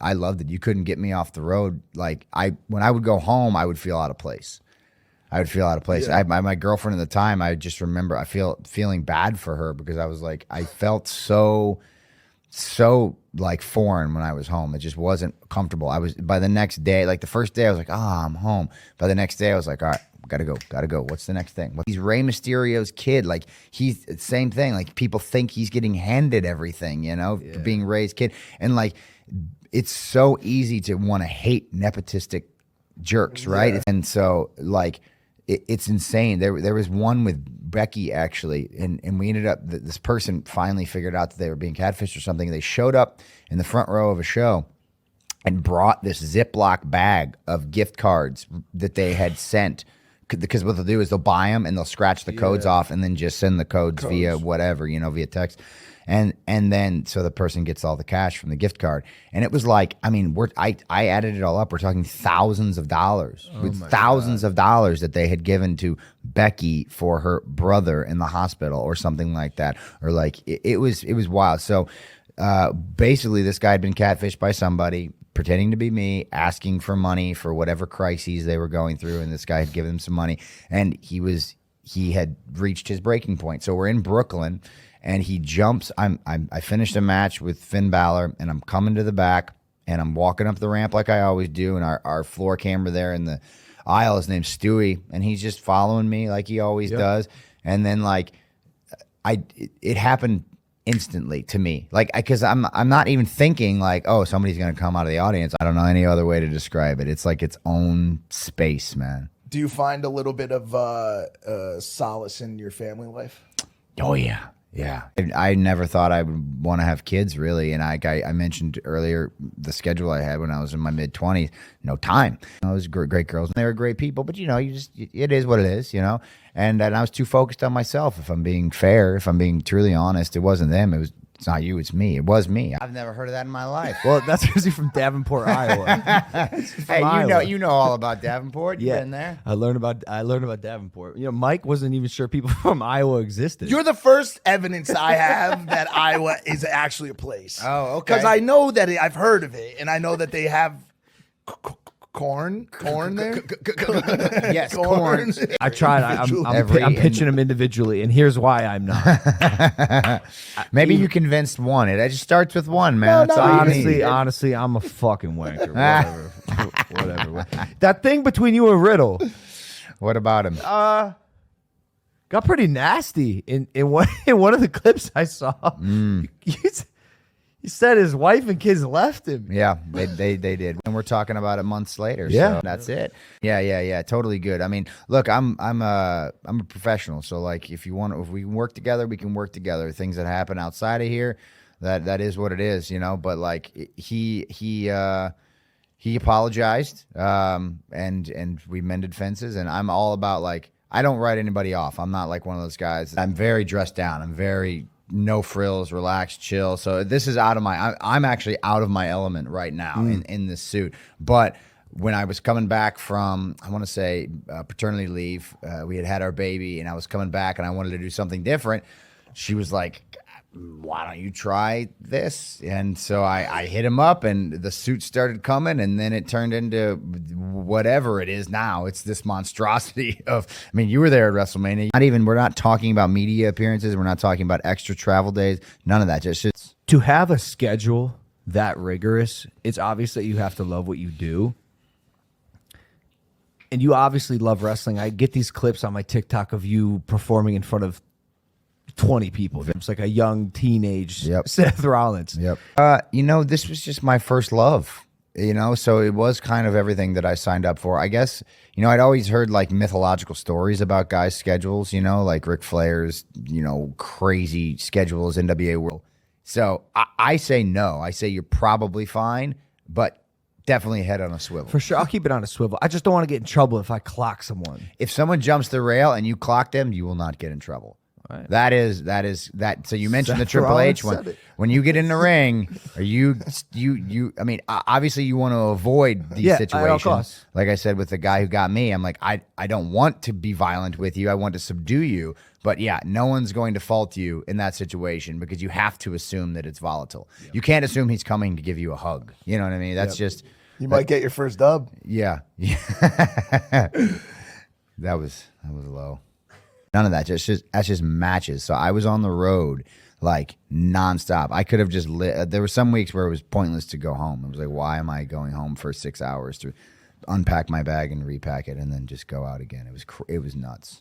I loved it. You couldn't get me off the road. Like when I would go home, I would feel out of place. Yeah. My girlfriend at the time, I just remember feeling bad for her because I was like, I felt so like foreign when I was home. It just wasn't comfortable. By the next day, like the first day I was like, I'm home. By the next day I was like, all right, gotta go. What's the next thing? He's Rey Mysterio's kid. Like he's the same thing. Like people think he's getting handed everything, being Rey's kid. And like, it's so easy to want to hate nepotistic jerks, right? Yeah. And so like, it's insane. There was one with Becky actually, and we ended up, this person finally figured out that they were being catfished or something. They showed up in the front row of a show and brought this Ziploc bag of gift cards that they had sent, because what they'll do is they'll buy them and they'll scratch the codes off and then just send the codes via whatever, via text. And then so the person gets all the cash from the gift card. And it was like, I mean, I added it all up. We're talking thousands of dollars. Thousands of dollars that they had given to Becky for her brother in the hospital or something like that. Or like, it was wild. So basically this guy had been catfished by somebody, pretending to be me, asking for money for whatever crises they were going through. And this guy had given him some money. And he had reached his breaking point. So we're in Brooklyn. And he jumps. I finished a match with Finn Balor, and I'm coming to the back, and I'm walking up the ramp like I always do. And our floor camera there in the aisle, his name's Stewie, and he's just following me like he always does. And then like, it happened instantly to me, like because I'm not even thinking like, oh, somebody's gonna come out of the audience. I don't know any other way to describe it. It's like its own space, man. Do you find a little bit of solace in your family life? Oh yeah. Yeah, I never thought I would want to have kids, really. And I mentioned earlier the schedule I had when I was in my mid-20s. No time. I was great girls. They were great people, but it is what it is, And I was too focused on myself. If I'm being fair, if I'm being truly honest, it wasn't them. It's not you, it's me. It was me. I've never heard of that in my life. Well, that's because you're from Davenport, Iowa. Hey, Iowa. You know all about Davenport. You've been there. I learned about Davenport. Mike wasn't even sure people from Iowa existed. You're the first evidence I have that Iowa is actually a place. Oh, okay. Because I know that I've heard of it, and I know that they have corn there. Yes, corn. I tried. I'm pitching them individually, and here's why I'm not. Maybe you convinced one. It just starts with one, man. Honestly, I'm a fucking wanker. Whatever. That thing between you and Riddle. What about him? Got pretty nasty in one of the clips I saw. He said his wife and kids left him. Yeah, they did. And we're talking about it months later. Yeah. So that's it. Yeah. Totally good. I mean, look, I'm a professional. So like, if we can work together, we can work together. Things that happen outside of here, that is what it is, But like he apologized, and we mended fences. And I'm all about like, I don't write anybody off. I'm not like one of those guys. I'm very dressed down. I'm very no frills, relaxed, chill. So this is I'm actually out of my element right now in this suit. But when I was coming back from, I want to say paternity leave, we had our baby, and I was coming back and I wanted to do something different. She was like, why don't you try this? And so I hit him up, and the suit started coming, and then it turned into whatever it is now. It's this monstrosity of, I mean, you were there at WrestleMania. We're not talking about media appearances. We're not talking about extra travel days. None of that. Just to have a schedule that rigorous, it's obvious that you have to love what you do. And you obviously love wrestling. I get these clips on my TikTok of you performing in front of 20 people. It's like a young teenage Seth Rollins. Yep. This was just my first love, so it was kind of everything that I signed up for. I guess, I'd always heard like mythological stories about guys' schedules, like Ric Flair's, crazy schedules, NWA World. So I say no. I say you're probably fine, but definitely head on a swivel. For sure. I'll keep it on a swivel. I just don't want to get in trouble if I clock someone. If someone jumps the rail and you clock them, you will not get in trouble. Right. That is that. So you mentioned the Seth Triple H Rollins one. said it. When you get in the ring, are you? I mean, obviously you want to avoid these Yeah, at all situations. costs. Like I said with the guy who got me, I'm like, I don't want to be violent with you. I want to subdue you. But yeah, no one's going to fault you in that situation because you have to assume that it's volatile. Yep. You can't assume he's coming to give you a hug. You know what I mean? That's just. You might get your first dub. Yeah. That was low. None of that. That's just matches. So I was on the road like nonstop. I could have just there were some weeks where it was pointless to go home. It was like, why am I going home for 6 hours to unpack my bag and repack it and then just go out again? It was nuts.